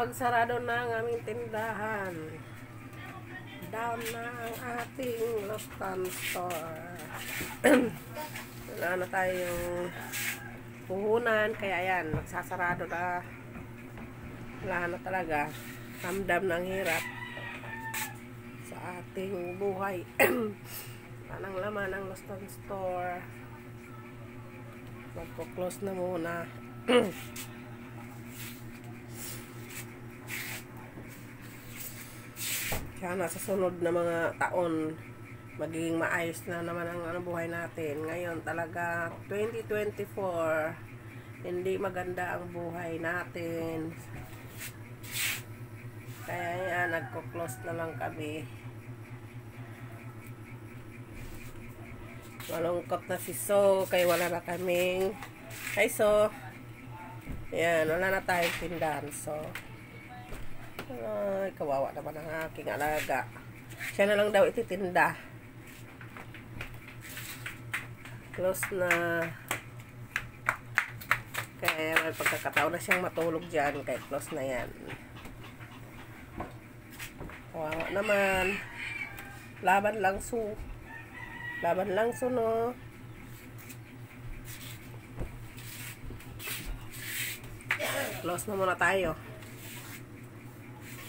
magsarado na ang aming tindahan. Down na ang ating Lostan store. Wala na tayong puhunan, kaya yan, magsasarado na. Wala na talaga. Ramdam ng hirap sa ating buhay. Anong laman ng Lostan store. Magpo-close na muna. Sana sa sunod na mga taon magiging maayos na naman ang buhay natin. Ngayon talaga 2024, hindi maganda ang buhay natin. Kaya yan, nagko-close na lang kami. Malungkot na si So, kaya wala na kaming. Hi So. Yan, wala na tayong tindahan. So, ay, kawawa naman ang aking alaga. Siya na lang daw ititinda. Close na. Kaya may pagkakataon na siyang matulog dyan. Kaya close na yan. Kawawa naman. Laban lang Su. Laban lang Su, no. Close na muna tayo.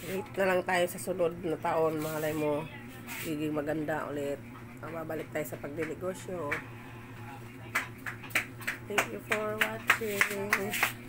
Wait na lang tayo sa sunod na taon. Malay mo, giging maganda ulit. Babalik tayo sa pagdinegosyo. Thank you for watching.